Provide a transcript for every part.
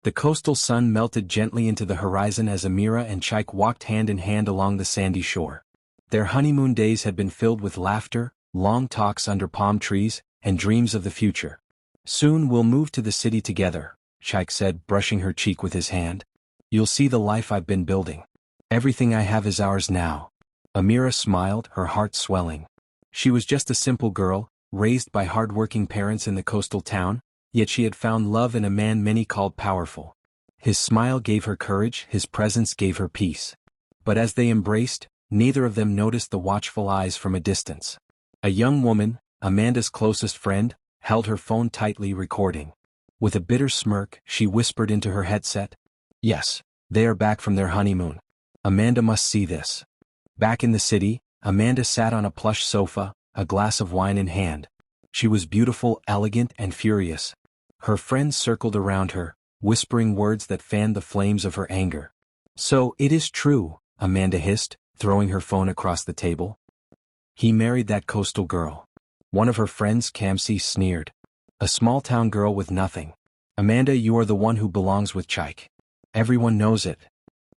The coastal sun melted gently into the horizon as Amira and Chaik walked hand in hand along the sandy shore. Their honeymoon days had been filled with laughter, long talks under palm trees, and dreams of the future. "Soon we'll move to the city together," Chaik said, brushing her cheek with his hand. "You'll see the life I've been building. Everything I have is ours now." Amira smiled, her heart swelling. She was just a simple girl, raised by hard-working parents in the coastal town, yet she had found love in a man many called powerful. His smile gave her courage, his presence gave her peace. But as they embraced, neither of them noticed the watchful eyes from a distance. A young woman, Amanda's closest friend, held her phone tightly recording. With a bitter smirk, she whispered into her headset, "Yes, they are back from their honeymoon. Amanda must see this." Back in the city, Amanda sat on a plush sofa, a glass of wine in hand. She was beautiful, elegant, and furious. Her friends circled around her, whispering words that fanned the flames of her anger. "So it is true," Amanda hissed, throwing her phone across the table. "He married that coastal girl." One of her friends, Kamsi, sneered. "A small-town girl with nothing. Amanda, you are the one who belongs with Chaik. Everyone knows it."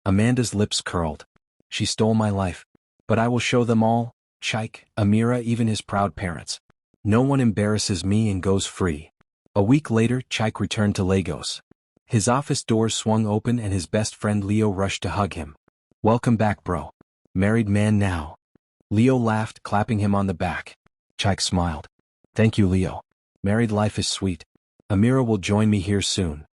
Amanda's lips curled. "She stole my life. But I will show them all, Chaik, Amira, even his proud parents. No one embarrasses me and goes free." A week later, Chaik returned to Lagos. His office doors swung open and his best friend Leo rushed to hug him. "Welcome back, bro. Married man now." Leo laughed, clapping him on the back. Chaik smiled. "Thank you, Leo. Married life is sweet. Amira will join me here soon."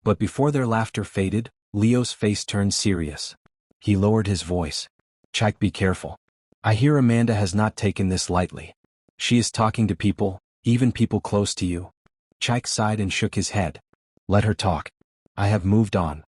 But before their laughter faded, Leo's face turned serious. He lowered his voice. "Chaik, be careful. I hear Amanda has not taken this lightly. She is talking to people, even people close to you." Chaik sighed and shook his head. "Let her talk. I have moved on."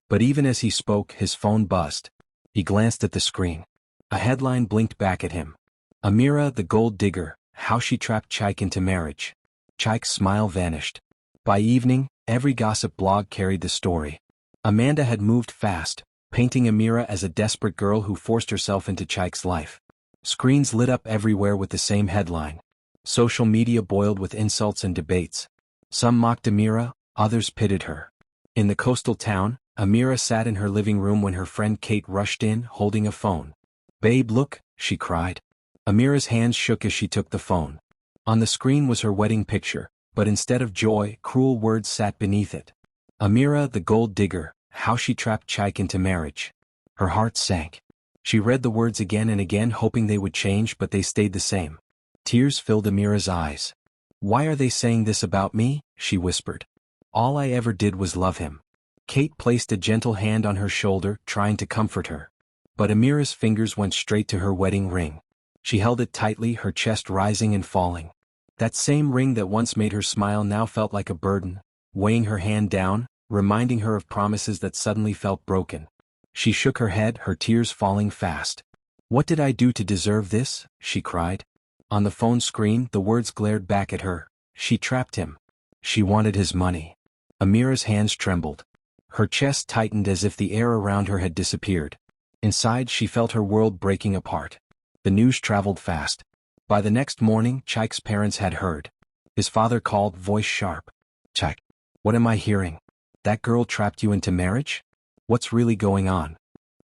But even as he spoke, his phone buzzed. He glanced at the screen. A headline blinked back at him. "Amira, the gold digger, how she trapped Chaik into marriage." Chaik's smile vanished. By evening, every gossip blog carried the story. Amanda had moved fast, painting Amira as a desperate girl who forced herself into Chaik's life. Screens lit up everywhere with the same headline. Social media boiled with insults and debates. Some mocked Amira, others pitied her. In the coastal town, Amira sat in her living room when her friend Kate rushed in, holding a phone. "Babe, look," she cried. Amira's hands shook as she took the phone. On the screen was her wedding picture, but instead of joy, cruel words sat beneath it. "Amira, the gold digger, how she trapped Chaik into marriage." Her heart sank. She read the words again and again, hoping they would change, but they stayed the same. Tears filled Amira's eyes. "Why are they saying this about me?" she whispered. "All I ever did was love him." Kate placed a gentle hand on her shoulder, trying to comfort her. But Amira's fingers went straight to her wedding ring. She held it tightly, her chest rising and falling. That same ring that once made her smile now felt like a burden, weighing her hand down, reminding her of promises that suddenly felt broken. She shook her head, her tears falling fast. "What did I do to deserve this?" she cried. On the phone screen, the words glared back at her. She trapped him. She wanted his money. Amira's hands trembled. Her chest tightened as if the air around her had disappeared. Inside, she felt her world breaking apart. The news traveled fast. By the next morning, Chaik's parents had heard. His father called, voice sharp. "Chaik, what am I hearing? That girl trapped you into marriage? What's really going on?"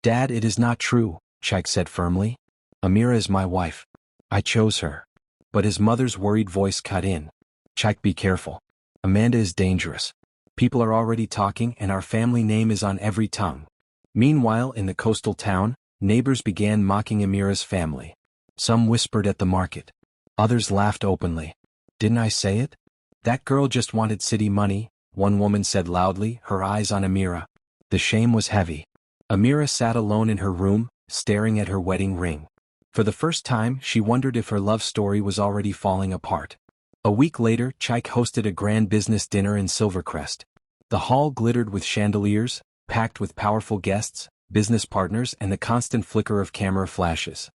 "Dad, it is not true," Chaik said firmly. "Amira is my wife. I chose her." But his mother's worried voice cut in. "Chaik, be careful. Amanda is dangerous. People are already talking and our family name is on every tongue." Meanwhile, in the coastal town, neighbors began mocking Amira's family. Some whispered at the market. Others laughed openly. "Didn't I say it? That girl just wanted city money," one woman said loudly, her eyes on Amira. The shame was heavy. Amira sat alone in her room, staring at her wedding ring. For the first time, she wondered if her love story was already falling apart. A week later, Chaik hosted a grand business dinner in Silvercrest. The hall glittered with chandeliers, packed with powerful guests, business partners, and the constant flicker of camera flashes.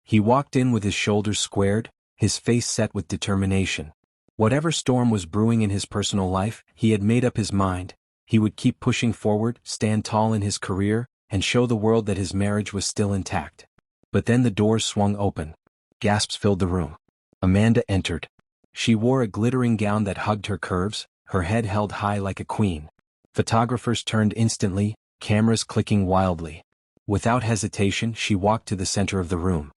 He walked in with his shoulders squared, his face set with determination. Whatever storm was brewing in his personal life, he had made up his mind. He would keep pushing forward, stand tall in his career, and show the world that his marriage was still intact. But then the doors swung open. Gasps filled the room. Amanda entered. She wore a glittering gown that hugged her curves, her head held high like a queen. Photographers turned instantly, cameras clicking wildly. Without hesitation, she walked to the center of the room.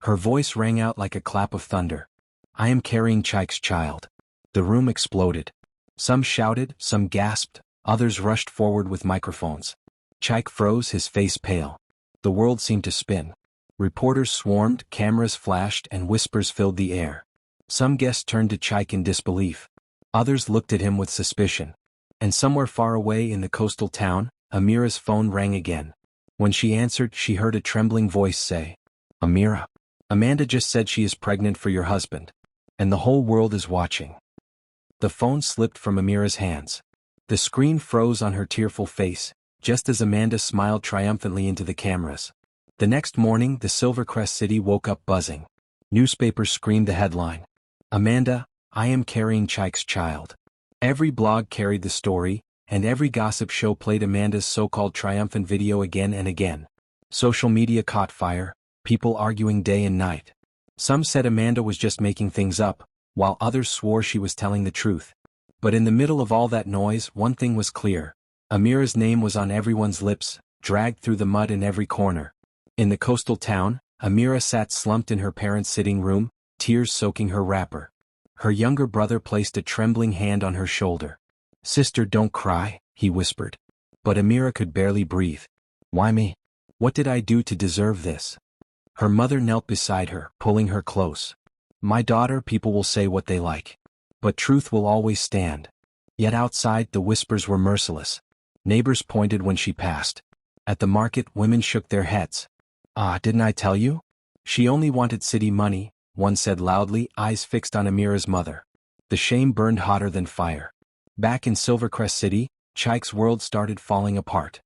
Her voice rang out like a clap of thunder. "I am carrying Chike's child." The room exploded. Some shouted, some gasped, others rushed forward with microphones. Chike froze, his face pale. The world seemed to spin. Reporters swarmed, cameras flashed, and whispers filled the air. Some guests turned to Chike in disbelief. Others looked at him with suspicion. And somewhere far away in the coastal town, Amira's phone rang again. When she answered, she heard a trembling voice say, "Amira, Amanda just said she is pregnant for your husband. And the whole world is watching." The phone slipped from Amira's hands. The screen froze on her tearful face, just as Amanda smiled triumphantly into the cameras. The next morning, the Silvercrest city woke up buzzing. Newspapers screamed the headline, "Amanda, I am carrying Chike's child." Every blog carried the story, and every gossip show played Amanda's so-called triumphant video again and again. Social media caught fire, people arguing day and night. Some said Amanda was just making things up, while others swore she was telling the truth. But in the middle of all that noise, one thing was clear. Amira's name was on everyone's lips, dragged through the mud in every corner. In the coastal town, Amira sat slumped in her parents' sitting room, tears soaking her wrapper. Her younger brother placed a trembling hand on her shoulder. "Sister, don't cry," he whispered. But Amira could barely breathe. "Why me? What did I do to deserve this?" Her mother knelt beside her, pulling her close. "My daughter, people will say what they like. But truth will always stand." Yet outside, the whispers were merciless. Neighbors pointed when she passed. At the market, women shook their heads. "Ah, didn't I tell you? She only wanted city money," one said loudly, eyes fixed on Amira's mother. The shame burned hotter than fire. Back in Silvercrest City, Chike's world started falling apart.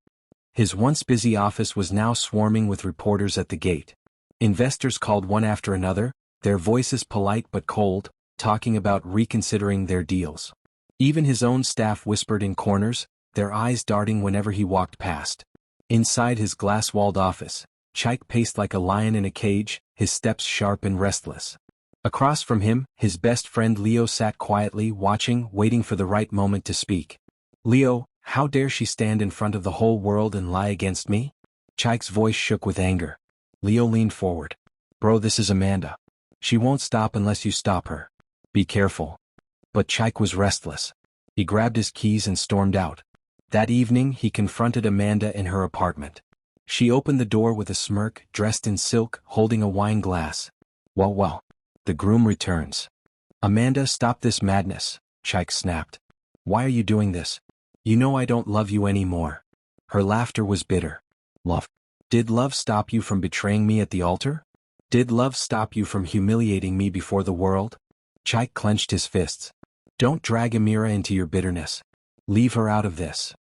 His once busy office was now swarming with reporters at the gate. Investors called one after another, their voices polite but cold, talking about reconsidering their deals. Even his own staff whispered in corners, their eyes darting whenever he walked past. Inside his glass-walled office, Chike paced like a lion in a cage, his steps sharp and restless. Across from him, his best friend Leo sat quietly, watching, waiting for the right moment to speak. "Leo, how dare she stand in front of the whole world and lie against me?" Chike's voice shook with anger. Leo leaned forward. "Bro, this is Amanda. She won't stop unless you stop her. Be careful." But Chike was restless. He grabbed his keys and stormed out. That evening, he confronted Amanda in her apartment. She opened the door with a smirk, dressed in silk, holding a wine glass. Well, the groom returns." "Amanda, stop this madness," Chike snapped. "Why are you doing this? You know I don't love you anymore." Her laughter was bitter. "Love? Did love stop you from betraying me at the altar? Did love stop you from humiliating me before the world?" Chike clenched his fists. "Don't drag Amira into your bitterness. Leave her out of this."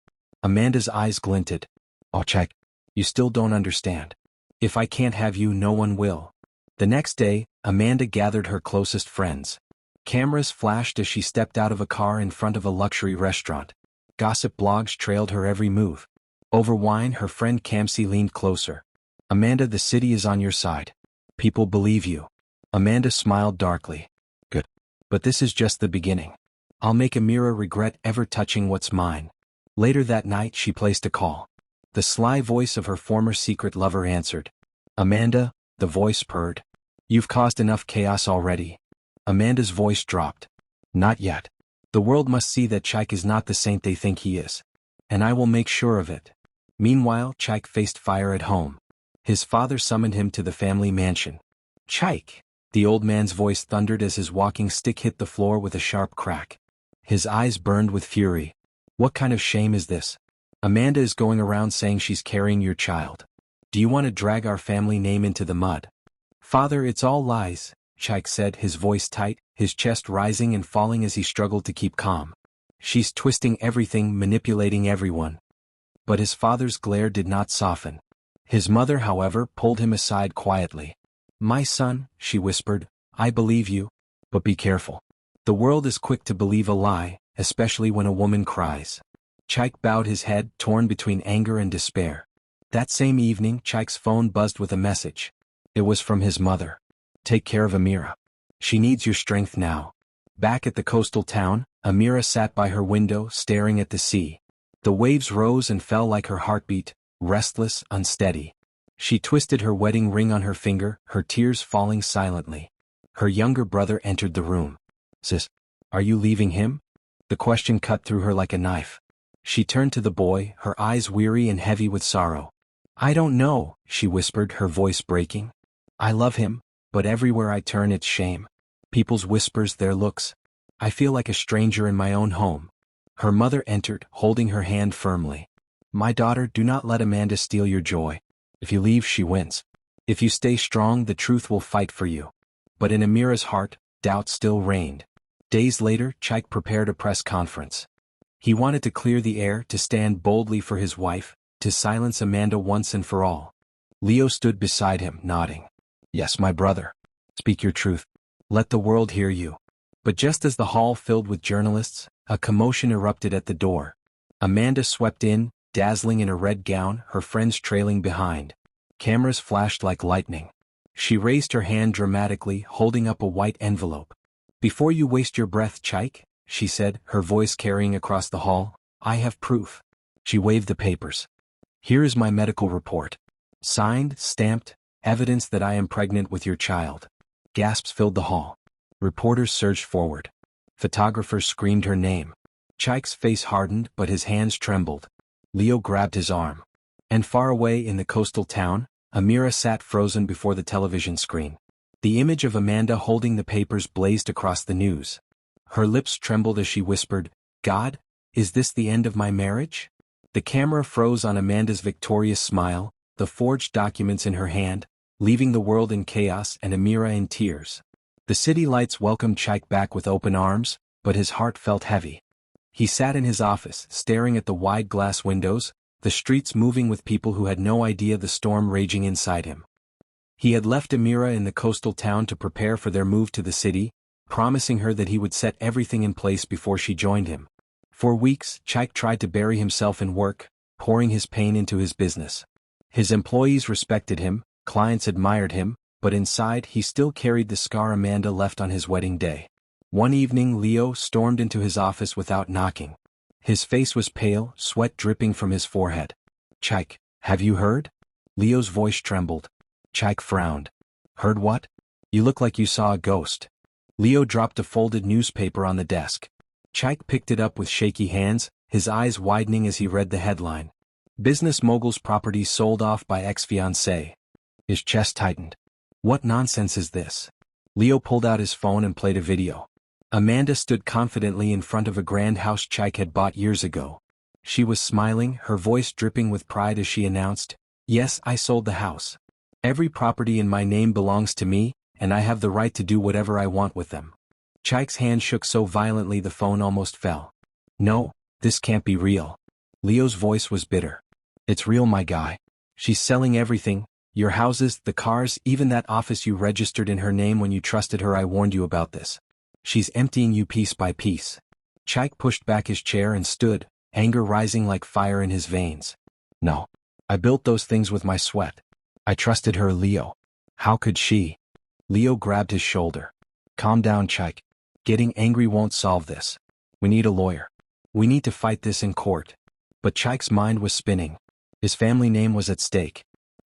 Amanda's eyes glinted. "Oh, Chike, you still don't understand. If I can't have you, no one will." The next day, Amanda gathered her closest friends. Cameras flashed as she stepped out of a car in front of a luxury restaurant. Gossip blogs trailed her every move. Over wine, her friend Kamsi leaned closer. "Amanda, the city is on your side. People believe you." Amanda smiled darkly. "Good. But this is just the beginning. I'll make Amira regret ever touching what's mine." Later that night, she placed a call. The sly voice of her former secret lover answered. "Amanda," the voice purred. "You've caused enough chaos already." Amanda's voice dropped. "Not yet. The world must see that Chike is not the saint they think he is. And I will make sure of it." Meanwhile, Chike faced fire at home. His father summoned him to the family mansion. "Chike!" The old man's voice thundered as his walking stick hit the floor with a sharp crack. His eyes burned with fury. "What kind of shame is this? Amanda is going around saying she's carrying your child. Do you want to drag our family name into the mud?" "Father, it's all lies," Chike said, his voice tight, his chest rising and falling as he struggled to keep calm. "She's twisting everything, manipulating everyone." But his father's glare did not soften. His mother, however, pulled him aside quietly. "My son," she whispered, "I believe you. But be careful. The world is quick to believe a lie, especially when a woman cries." Chike bowed his head, torn between anger and despair. That same evening, Chike's phone buzzed with a message. It was from his mother. "Take care of Amira. She needs your strength now." Back at the coastal town, Amira sat by her window, staring at the sea. The waves rose and fell like her heartbeat, restless, unsteady. She twisted her wedding ring on her finger, her tears falling silently. Her younger brother entered the room. "Sis, are you leaving him?" The question cut through her like a knife. She turned to the boy, her eyes weary and heavy with sorrow. "I don't know," she whispered, her voice breaking. "I love him, but everywhere I turn it's shame. People's whispers, their looks. I feel like a stranger in my own home." Her mother entered, holding her hand firmly. "My daughter, do not let Amanda steal your joy. If you leave, she wins. If you stay strong, the truth will fight for you." But in Amira's heart, doubt still reigned. Days later, Chaik prepared a press conference. He wanted to clear the air, to stand boldly for his wife, to silence Amanda once and for all. Leo stood beside him, nodding. "Yes, my brother. Speak your truth. Let the world hear you." But just as the hall filled with journalists, a commotion erupted at the door. Amanda swept in, dazzling in a red gown, her friends trailing behind. Cameras flashed like lightning. She raised her hand dramatically, holding up a white envelope. "Before you waste your breath, Chaik," she said, her voice carrying across the hall, "I have proof." She waved the papers. "Here is my medical report. Signed, stamped, evidence that I am pregnant with your child." Gasps filled the hall. Reporters surged forward. Photographers screamed her name. Chaik's face hardened, but his hands trembled. Leo grabbed his arm. And far away in the coastal town, Amira sat frozen before the television screen. The image of Amanda holding the papers blazed across the news. Her lips trembled as she whispered, "God, is this the end of my marriage?" The camera froze on Amanda's victorious smile, the forged documents in her hand, leaving the world in chaos and Amira in tears. The city lights welcomed Chaik back with open arms, but his heart felt heavy. He sat in his office, staring at the wide glass windows, the streets moving with people who had no idea the storm raging inside him. He had left Amira in the coastal town to prepare for their move to the city, promising her that he would set everything in place before she joined him. For weeks, Chaik tried to bury himself in work, pouring his pain into his business. His employees respected him, clients admired him, but inside he still carried the scar Amanda left on his wedding day. One evening Leo stormed into his office without knocking. His face was pale, sweat dripping from his forehead. "Chaik, have you heard?" Leo's voice trembled. Chaik frowned. "Heard what? You look like you saw a ghost." Leo dropped a folded newspaper on the desk. Chaik picked it up with shaky hands, his eyes widening as he read the headline. "Business mogul's property sold off by ex-fiancé." His chest tightened. What nonsense is this? Leo pulled out his phone and played a video. Amanda stood confidently in front of a grand house Chaik had bought years ago. She was smiling, her voice dripping with pride as she announced, "Yes, I sold the house. Every property in my name belongs to me, and I have the right to do whatever I want with them." Chaik's hand shook so violently the phone almost fell. "No, this can't be real." Leo's voice was bitter. "It's real, my guy. She's selling everything, your houses, the cars, even that office you registered in her name when you trusted her. I warned you about this. She's emptying you piece by piece." Chaik pushed back his chair and stood, anger rising like fire in his veins. "No. I built those things with my sweat. I trusted her, Leo. How could she?" Leo grabbed his shoulder. "Calm down, Chaik. Getting angry won't solve this. We need a lawyer. We need to fight this in court." But Chaik's mind was spinning. His family name was at stake.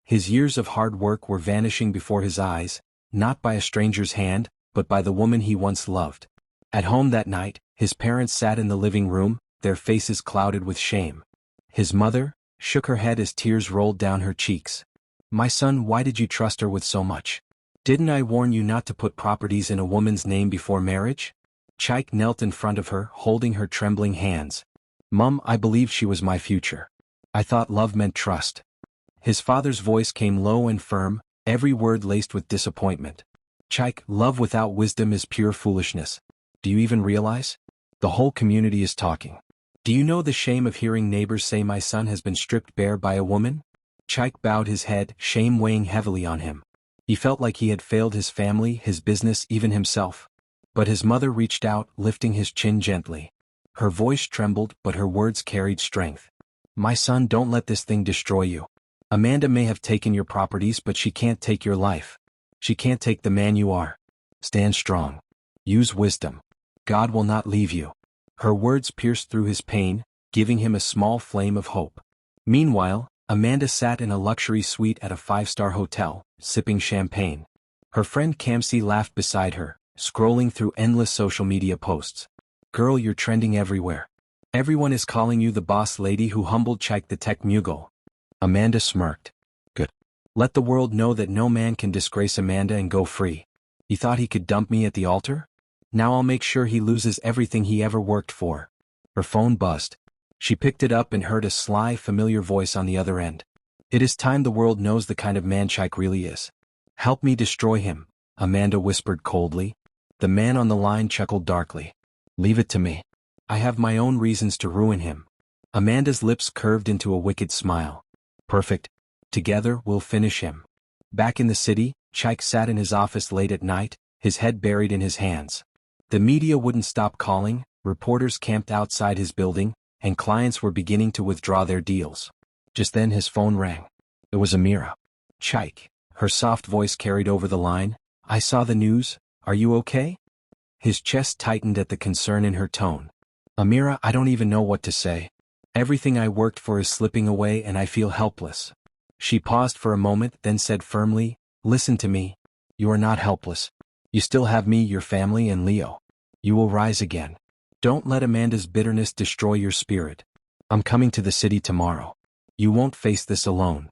His years of hard work were vanishing before his eyes, not by a stranger's hand, but by the woman he once loved. At home that night, his parents sat in the living room, their faces clouded with shame. His mother shook her head as tears rolled down her cheeks. "My son, why did you trust her with so much? Didn't I warn you not to put properties in a woman's name before marriage?" Chaik knelt in front of her, holding her trembling hands. "Mum, I believed she was my future. I thought love meant trust." His father's voice came low and firm, every word laced with disappointment. "Chaik, love without wisdom is pure foolishness. Do you even realize? The whole community is talking. Do you know the shame of hearing neighbors say my son has been stripped bare by a woman?" Chaik bowed his head, shame weighing heavily on him. He felt like he had failed his family, his business, even himself. But his mother reached out, lifting his chin gently. Her voice trembled, but her words carried strength. "My son, don't let this thing destroy you. Amanda may have taken your properties, but she can't take your life. She can't take the man you are. Stand strong. Use wisdom. God will not leave you." Her words pierced through his pain, giving him a small flame of hope. Meanwhile, Amanda sat in a luxury suite at a five-star hotel, sipping champagne. Her friend Kamsi laughed beside her, scrolling through endless social media posts. "Girl, you're trending everywhere. Everyone is calling you the boss lady who humbled Chaik the tech mogul." Amanda smirked. "Good. Let the world know that no man can disgrace Amanda and go free. He thought he could dump me at the altar? Now I'll make sure he loses everything he ever worked for." Her phone buzzed. She picked it up and heard a sly, familiar voice on the other end. "It is time the world knows the kind of man Chaik really is." "Help me destroy him," Amanda whispered coldly. The man on the line chuckled darkly. "Leave it to me. I have my own reasons to ruin him." Amanda's lips curved into a wicked smile. "Perfect. Together we'll finish him." Back in the city, Chaik sat in his office late at night, his head buried in his hands. The media wouldn't stop calling, reporters camped outside his building, and clients were beginning to withdraw their deals. Just then his phone rang. It was Amira. "Chaik," her soft voice carried over the line, "I saw the news, are you okay?" His chest tightened at the concern in her tone. "Amira, I don't even know what to say. Everything I worked for is slipping away and I feel helpless." She paused for a moment, then said firmly, "Listen to me. You are not helpless. You still have me, your family, and Leo. You will rise again. Don't let Amanda's bitterness destroy your spirit. I'm coming to the city tomorrow. You won't face this alone."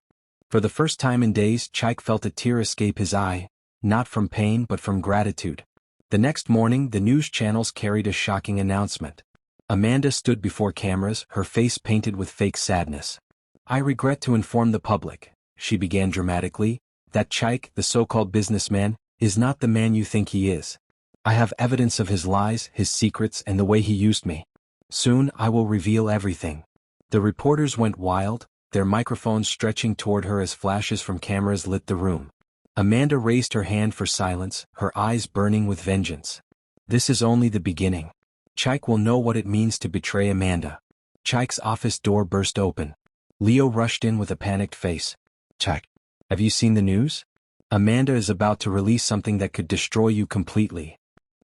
For the first time in days, Chaik felt a tear escape his eye, not from pain but from gratitude. The next morning, the news channels carried a shocking announcement. Amanda stood before cameras, her face painted with fake sadness. "I regret to inform the public," she began dramatically, "that Chaik, the so-called businessman, is not the man you think he is. I have evidence of his lies, his secrets, and the way he used me. Soon I will reveal everything." The reporters went wild, their microphones stretching toward her as flashes from cameras lit the room. Amanda raised her hand for silence, her eyes burning with vengeance. "This is only the beginning. Chaik will know what it means to betray Amanda." Chaik's office door burst open. Leo rushed in with a panicked face. "Chaik, have you seen the news? Amanda is about to release something that could destroy you completely."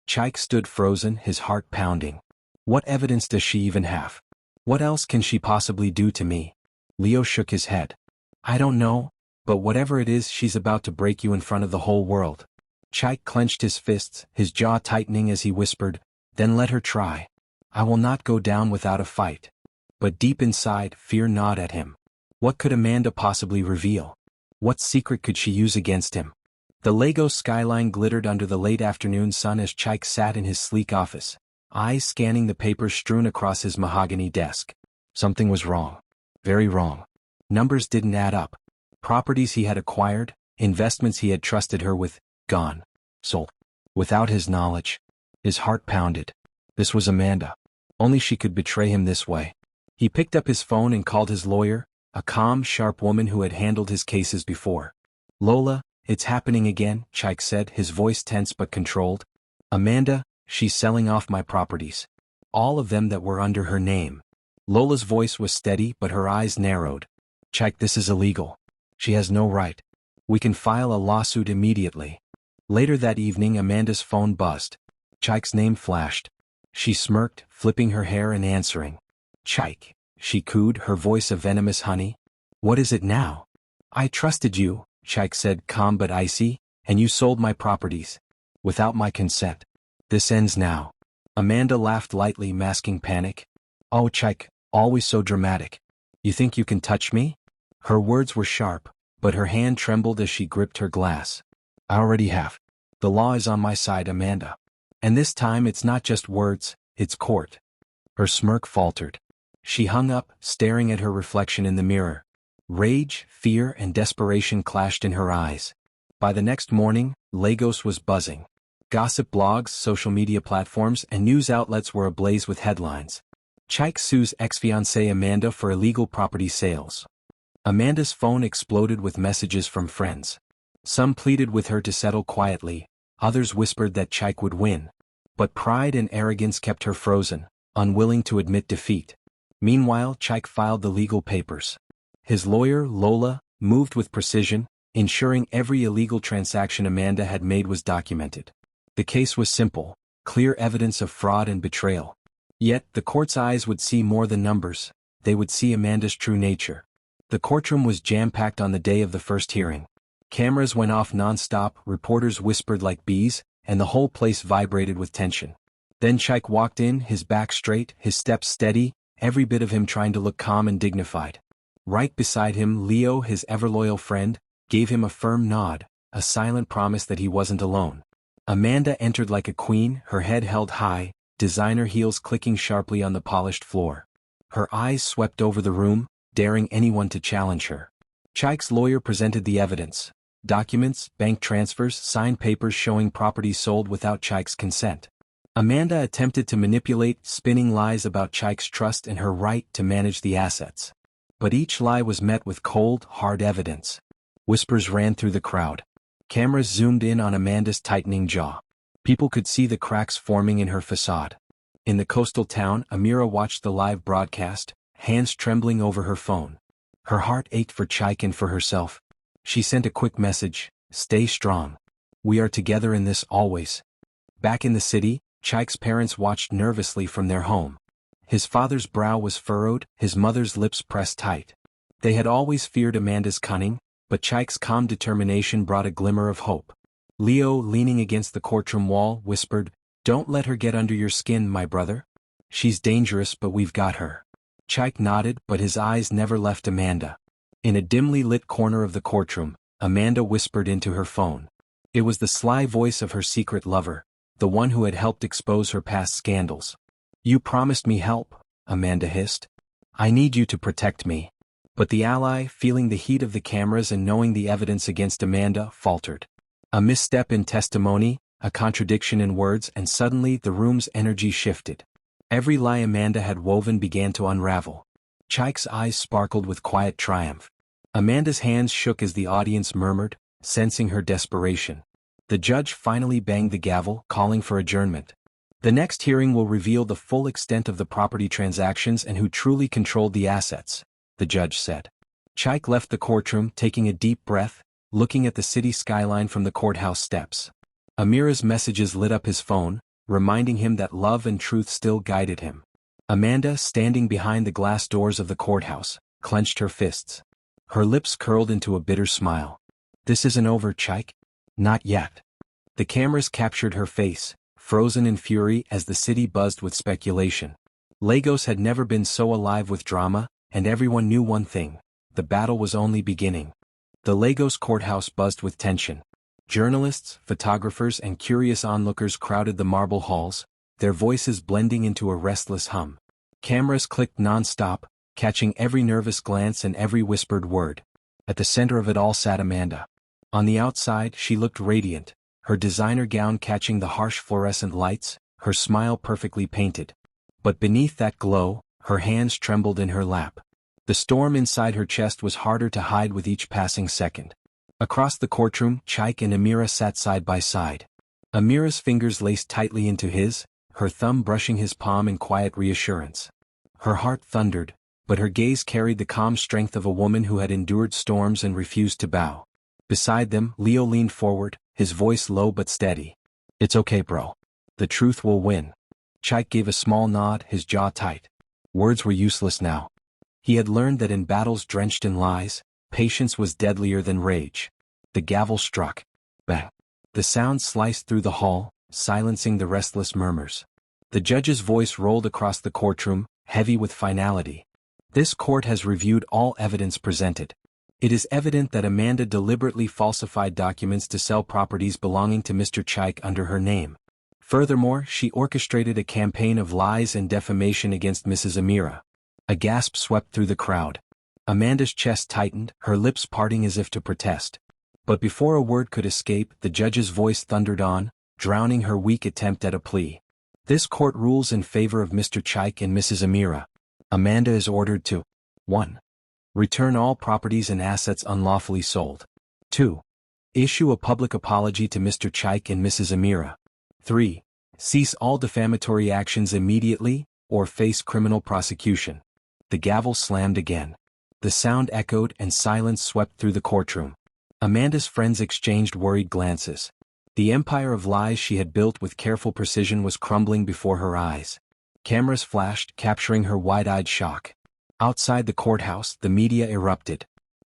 Chaik stood frozen, his heart pounding. "What evidence does she even have? What else can she possibly do to me?" Leo shook his head. "I don't know, but whatever it is, she's about to break you in front of the whole world." Chaik clenched his fists, his jaw tightening as he whispered, "Then let her try. I will not go down without a fight." But deep inside, fear gnawed at him. What could Amanda possibly reveal? What secret could she use against him? The Lagos skyline glittered under the late afternoon sun as Chaik sat in his sleek office, eyes scanning the papers strewn across his mahogany desk. Something was wrong. Very wrong. Numbers didn't add up. Properties he had acquired, investments he had trusted her with, gone. Sold. Without his knowledge. His heart pounded. This was Amanda. Only she could betray him this way. He picked up his phone and called his lawyer, a calm, sharp woman who had handled his cases before. "Lola, it's happening again," Chaik said, his voice tense but controlled. "Amanda, she's selling off my properties. All of them that were under her name." Lola's voice was steady but her eyes narrowed. "Chaik, this is illegal. She has no right. We can file a lawsuit immediately." Later that evening, Amanda's phone buzzed. Chaik's name flashed. She smirked, flipping her hair and answering. "Chaik," she cooed, her voice a venomous honey. "What is it now?" "I trusted you," Chaik said, calm but icy, "and you sold my properties. Without my consent. This ends now." Amanda laughed lightly, masking panic. "Oh, Chaik, always so dramatic. You think you can touch me?" Her words were sharp, but her hand trembled as she gripped her glass. "I already have. The law is on my side, Amanda. And this time it's not just words, it's court." Her smirk faltered. She hung up, staring at her reflection in the mirror. Rage, fear, and desperation clashed in her eyes. By the next morning, Lagos was buzzing. Gossip blogs, social media platforms, and news outlets were ablaze with headlines. Chaik sues ex-fiancée Amanda for illegal property sales. Amanda's phone exploded with messages from friends. Some pleaded with her to settle quietly, others whispered that Chaik would win. But pride and arrogance kept her frozen, unwilling to admit defeat. Meanwhile, Chaik filed the legal papers. His lawyer, Lola, moved with precision, ensuring every illegal transaction Amanda had made was documented. The case was simple, clear evidence of fraud and betrayal. Yet, the court's eyes would see more than numbers. They would see Amanda's true nature. The courtroom was jam-packed on the day of the first hearing. Cameras went off non-stop, reporters whispered like bees, and the whole place vibrated with tension. Then Chike walked in, his back straight, his steps steady, every bit of him trying to look calm and dignified. Right beside him, Leo, his ever-loyal friend, gave him a firm nod, a silent promise that he wasn't alone. Amanda entered like a queen, her head held high, designer heels clicking sharply on the polished floor. Her eyes swept over the room, daring anyone to challenge her. Chike's lawyer presented the evidence. Documents, bank transfers, signed papers showing properties sold without Chike's consent. Amanda attempted to manipulate, spinning lies about Chike's trust and her right to manage the assets. But each lie was met with cold, hard evidence. Whispers ran through the crowd. Cameras zoomed in on Amanda's tightening jaw. People could see the cracks forming in her facade. In the coastal town, Amira watched the live broadcast, hands trembling over her phone. Her heart ached for Chike and for herself. She sent a quick message, "Stay strong. We are together in this always." Back in the city, Chike's parents watched nervously from their home. His father's brow was furrowed, his mother's lips pressed tight. They had always feared Amanda's cunning, but Chike's calm determination brought a glimmer of hope. Leo, leaning against the courtroom wall, whispered, "Don't let her get under your skin, my brother. She's dangerous, but we've got her." Chike nodded, but his eyes never left Amanda. In a dimly lit corner of the courtroom, Amanda whispered into her phone. It was the sly voice of her secret lover, the one who had helped expose her past scandals. "You promised me help," Amanda hissed. "I need you to protect me." But the ally, feeling the heat of the cameras and knowing the evidence against Amanda, faltered. A misstep in testimony, a contradiction in words, and suddenly the room's energy shifted. Every lie Amanda had woven began to unravel. Chike's eyes sparkled with quiet triumph. Amanda's hands shook as the audience murmured, sensing her desperation. The judge finally banged the gavel, calling for adjournment. "The next hearing will reveal the full extent of the property transactions and who truly controlled the assets," the judge said. Chike left the courtroom, taking a deep breath, looking at the city skyline from the courthouse steps. Amira's messages lit up his phone, reminding him that love and truth still guided him. Amanda, standing behind the glass doors of the courthouse, clenched her fists. Her lips curled into a bitter smile. "This isn't over, Chike." "Not yet." The cameras captured her face, frozen in fury as the city buzzed with speculation. Lagos had never been so alive with drama, and everyone knew one thing: the battle was only beginning. The Lagos courthouse buzzed with tension. Journalists, photographers, and curious onlookers crowded the marble halls, their voices blending into a restless hum. Cameras clicked non-stop, catching every nervous glance and every whispered word. At the center of it all sat Amanda. On the outside, she looked radiant, her designer gown catching the harsh fluorescent lights, her smile perfectly painted. But beneath that glow, her hands trembled in her lap. The storm inside her chest was harder to hide with each passing second. Across the courtroom, Chike and Amira sat side by side. Amira's fingers laced tightly into his, her thumb brushing his palm in quiet reassurance. Her heart thundered, but her gaze carried the calm strength of a woman who had endured storms and refused to bow. Beside them, Leo leaned forward, his voice low but steady. "It's okay, bro. The truth will win." Chike gave a small nod, his jaw tight. Words were useless now. He had learned that in battles drenched in lies, patience was deadlier than rage. The gavel struck. Bang. The sound sliced through the hall, silencing the restless murmurs. The judge's voice rolled across the courtroom, heavy with finality. "This court has reviewed all evidence presented. It is evident that Amanda deliberately falsified documents to sell properties belonging to Mr. Chike under her name. Furthermore, she orchestrated a campaign of lies and defamation against Mrs. Amira." A gasp swept through the crowd. Amanda's chest tightened, her lips parting as if to protest. But before a word could escape, the judge's voice thundered on, drowning her weak attempt at a plea. "This court rules in favor of Mr. Chike and Mrs. Amira. Amanda is ordered to 1. Return all properties and assets unlawfully sold. 2. Issue a public apology to Mr. Chike and Mrs. Amira. 3. Cease all defamatory actions immediately, or face criminal prosecution." The gavel slammed again. The sound echoed and silence swept through the courtroom. Amanda's friends exchanged worried glances. The empire of lies she had built with careful precision was crumbling before her eyes. Cameras flashed, capturing her wide-eyed shock. Outside the courthouse, the media erupted.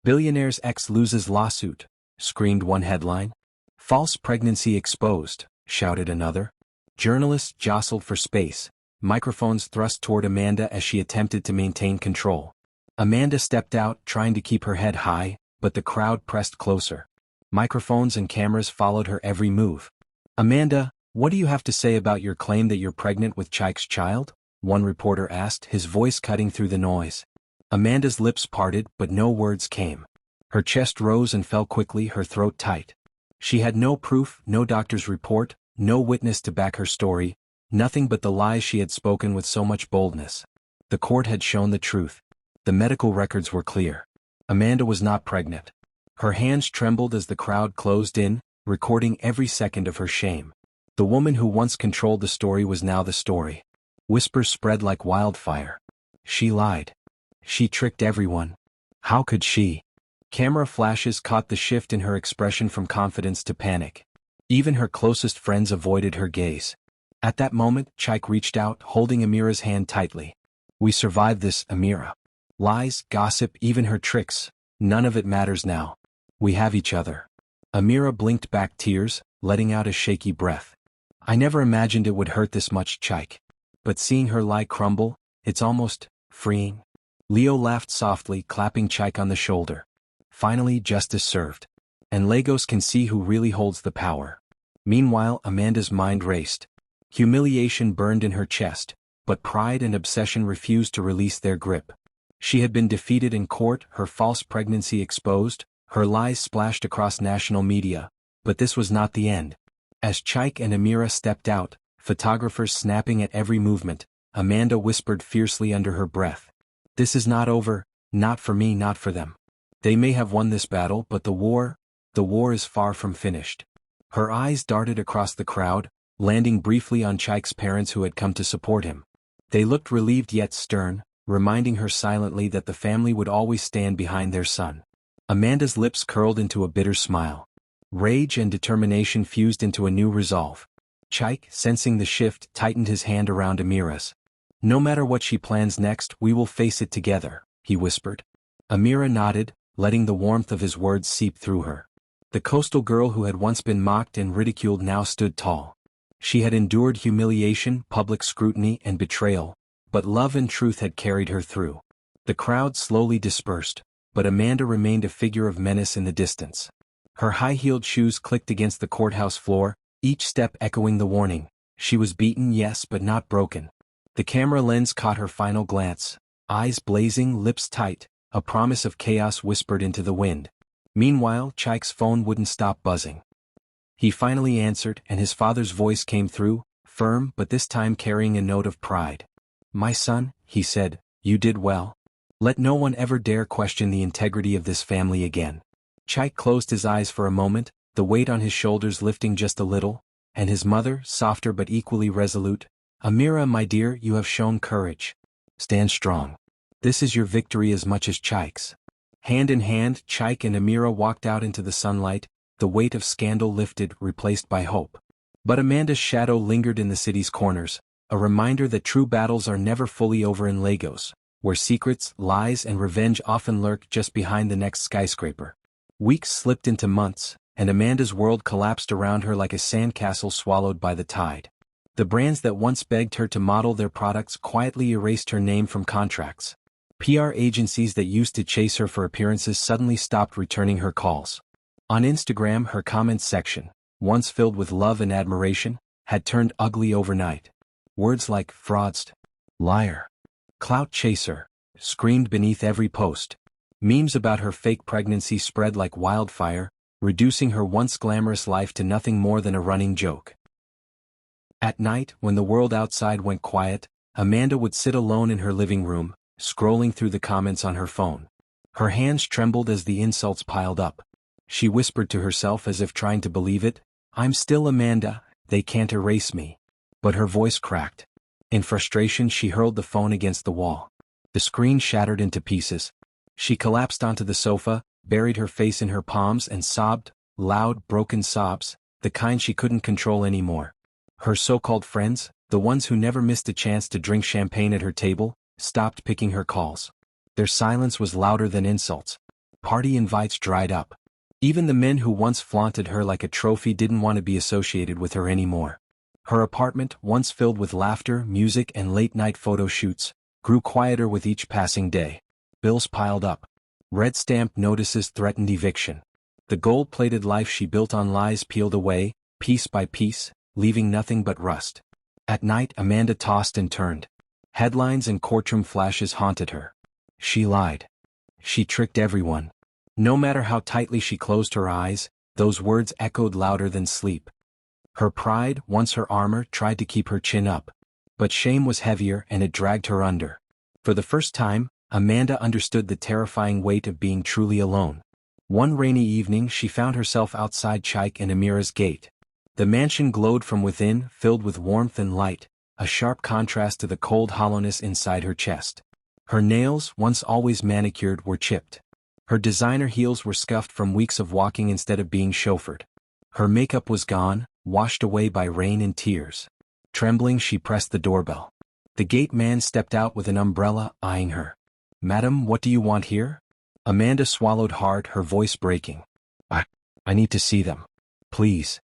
"Billionaire's ex loses lawsuit," screamed one headline. "False pregnancy exposed," shouted another. Journalists jostled for space, microphones thrust toward Amanda as she attempted to maintain control. Amanda stepped out, trying to keep her head high, but the crowd pressed closer. Microphones and cameras followed her every move. "Amanda, what do you have to say about your claim that you're pregnant with Chike's child?" one reporter asked, his voice cutting through the noise. Amanda's lips parted, but no words came. Her chest rose and fell quickly, her throat tight. She had no proof, no doctor's report, no witness to back her story, nothing but the lies she had spoken with so much boldness. The court had shown the truth. The medical records were clear. Amanda was not pregnant. Her hands trembled as the crowd closed in, recording every second of her shame. The woman who once controlled the story was now the story. Whispers spread like wildfire. She lied. She tricked everyone. How could she? Camera flashes caught the shift in her expression from confidence to panic. Even her closest friends avoided her gaze. At that moment, Chike reached out, holding Amira's hand tightly. "We survived this, Amira. Lies, gossip, even her tricks, none of it matters now. We have each other." Amira blinked back tears, letting out a shaky breath. "I never imagined it would hurt this much, Chike. But seeing her lie crumble, it's almost freeing." Leo laughed softly, clapping Chike on the shoulder. "Finally, justice served. And Lagos can see who really holds the power." Meanwhile, Amanda's mind raced. Humiliation burned in her chest, but pride and obsession refused to release their grip. She had been defeated in court, her false pregnancy exposed, her lies splashed across national media, but this was not the end. As Chike and Amira stepped out, photographers snapping at every movement, Amanda whispered fiercely under her breath. "This is not over, not for me, not for them. They may have won this battle, but the war is far from finished." Her eyes darted across the crowd, landing briefly on Chike's parents who had come to support him. They looked relieved yet stern, reminding her silently that the family would always stand behind their son. Amanda's lips curled into a bitter smile. Rage and determination fused into a new resolve. Chike, sensing the shift, tightened his hand around Amira's. "No matter what she plans next, we will face it together," he whispered. Amira nodded, letting the warmth of his words seep through her. The coastal girl who had once been mocked and ridiculed now stood tall. She had endured humiliation, public scrutiny, and betrayal, but love and truth had carried her through. The crowd slowly dispersed, but Amanda remained a figure of menace in the distance. Her high-heeled shoes clicked against the courthouse floor, each step echoing the warning. She was beaten, yes, but not broken. The camera lens caught her final glance, eyes blazing, lips tight, a promise of chaos whispered into the wind. Meanwhile, Chike's phone wouldn't stop buzzing. He finally answered, and his father's voice came through, firm but this time carrying a note of pride. "My son," he said, "you did well. Let no one ever dare question the integrity of this family again." Chike closed his eyes for a moment, the weight on his shoulders lifting just a little, and his mother, softer but equally resolute. "Amira, my dear, you have shown courage. Stand strong. This is your victory as much as Chike's." Hand in hand, Chike and Amira walked out into the sunlight, the weight of scandal lifted, replaced by hope. But Amanda's shadow lingered in the city's corners, a reminder that true battles are never fully over in Lagos, where secrets, lies, and revenge often lurk just behind the next skyscraper. Weeks slipped into months, and Amanda's world collapsed around her like a sandcastle swallowed by the tide. The brands that once begged her to model their products quietly erased her name from contracts. PR agencies that used to chase her for appearances suddenly stopped returning her calls. On Instagram, her comments section, once filled with love and admiration, had turned ugly overnight. Words like fraudster, liar, clout chaser, screamed beneath every post. Memes about her fake pregnancy spread like wildfire, reducing her once glamorous life to nothing more than a running joke. At night, when the world outside went quiet, Amanda would sit alone in her living room, scrolling through the comments on her phone. Her hands trembled as the insults piled up. She whispered to herself as if trying to believe it, "I'm still Amanda, they can't erase me." But her voice cracked. In frustration, she hurled the phone against the wall. The screen shattered into pieces. She collapsed onto the sofa, buried her face in her palms and sobbed, loud, broken sobs, the kind she couldn't control anymore. Her so-called friends, The ones who never missed a chance to drink champagne at her table, stopped picking her calls. Their silence was louder than insults. Party invites dried up. Even the men who once flaunted her like a trophy didn't want to be associated with her anymore. Her apartment, once filled with laughter, music, and late-night photo shoots, grew quieter with each passing day. Bills piled up. Red stamp notices threatened eviction. The gold-plated life she built on lies peeled away, piece by piece, leaving nothing but rust. At night, Amanda tossed and turned. Headlines and courtroom flashes haunted her. She lied. She tricked everyone. No matter how tightly she closed her eyes, those words echoed louder than sleep. Her pride, once her armor, tried to keep her chin up. But shame was heavier and it dragged her under. For the first time, Amanda understood the terrifying weight of being truly alone. One rainy evening she found herself outside Chike and Amira's gate. The mansion glowed from within, filled with warmth and light, a sharp contrast to the cold hollowness inside her chest. Her nails, once always manicured, were chipped. Her designer heels were scuffed from weeks of walking instead of being chauffeured. Her makeup was gone, washed away by rain and tears. Trembling, she pressed the doorbell. The gate man stepped out with an umbrella, eyeing her. "Madam, what do you want here?" Amanda swallowed hard, her voice breaking. I need to see them. Please."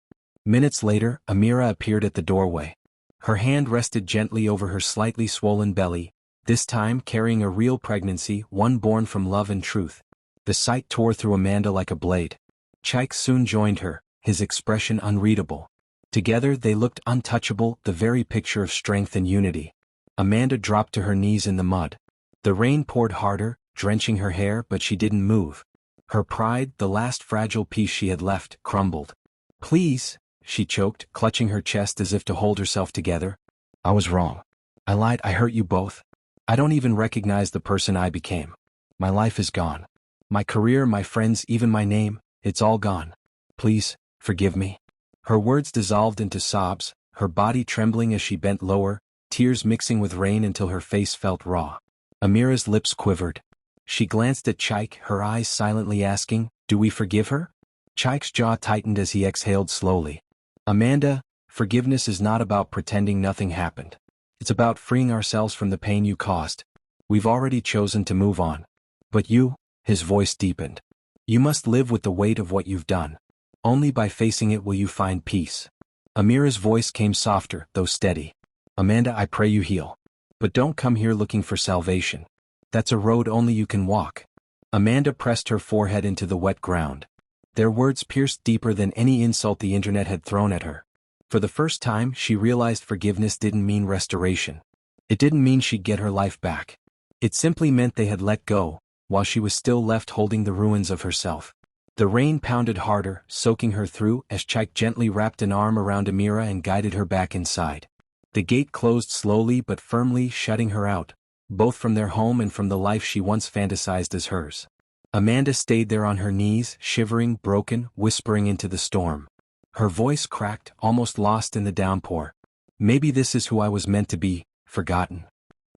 Minutes later, Amira appeared at the doorway. Her hand rested gently over her slightly swollen belly, this time carrying a real pregnancy, one born from love and truth. The sight tore through Amanda like a blade. Chike soon joined her, his expression unreadable. Together they looked untouchable, the very picture of strength and unity. Amanda dropped to her knees in the mud. The rain poured harder, drenching her hair, but she didn't move. Her pride, the last fragile piece she had left, crumbled. "Please," she choked, clutching her chest as if to hold herself together. "I was wrong. I lied, I hurt you both. I don't even recognize the person I became. My life is gone. My career, my friends, even my name, it's all gone. Please, forgive me." Her words dissolved into sobs, her body trembling as she bent lower, tears mixing with rain until her face felt raw. Amira's lips quivered. She glanced at Chike, her eyes silently asking, "Do we forgive her?" Chike's jaw tightened as he exhaled slowly. "Amanda, forgiveness is not about pretending nothing happened. It's about freeing ourselves from the pain you caused. We've already chosen to move on. But you," his voice deepened, "you must live with the weight of what you've done. Only by facing it will you find peace." Amira's voice came softer, though steady. "Amanda, I pray you heal. But don't come here looking for salvation. That's a road only you can walk." Amanda pressed her forehead into the wet ground. Their words pierced deeper than any insult the internet had thrown at her. For the first time, she realized forgiveness didn't mean restoration. It didn't mean she'd get her life back. It simply meant they had let go, while she was still left holding the ruins of herself. The rain pounded harder, soaking her through, as Chike gently wrapped an arm around Amira and guided her back inside. The gate closed slowly but firmly, shutting her out, both from their home and from the life she once fantasized as hers. Amanda stayed there on her knees, shivering, broken, whispering into the storm. Her voice cracked, almost lost in the downpour. "Maybe this is who I was meant to be, forgotten."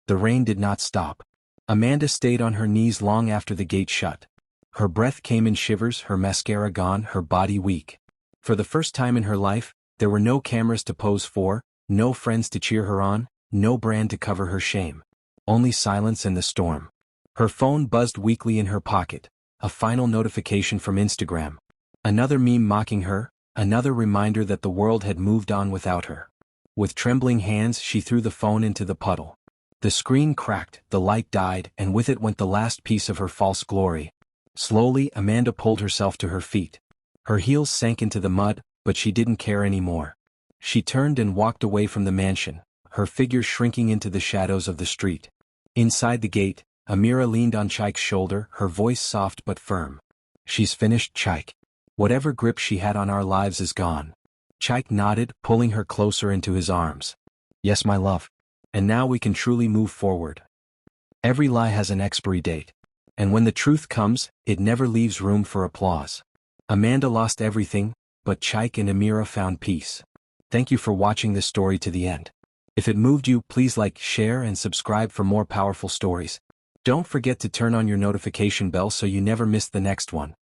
The rain did not stop. Amanda stayed on her knees long after the gate shut. Her breath came in shivers, her mascara gone, her body weak. For the first time in her life, there were no cameras to pose for, no friends to cheer her on, no brand to cover her shame. Only silence and the storm. Her phone buzzed weakly in her pocket, a final notification from Instagram. Another meme mocking her, another reminder that the world had moved on without her. With trembling hands she threw the phone into the puddle. The screen cracked, the light died, and with it went the last piece of her false glory. Slowly, Amanda pulled herself to her feet. Her heels sank into the mud, but she didn't care anymore. She turned and walked away from the mansion, her figure shrinking into the shadows of the street. Inside the gate, Amira leaned on Chike's shoulder, her voice soft but firm. "She's finished, Chike. Whatever grip she had on our lives is gone." Chike nodded, pulling her closer into his arms. "Yes, my love. And now we can truly move forward. Every lie has an expiry date. And when the truth comes, it never leaves room for applause." Amanda lost everything, but Chike and Amira found peace. Thank you for watching this story to the end. If it moved you, please like, share, and subscribe for more powerful stories. Don't forget to turn on your notification bell so you never miss the next one.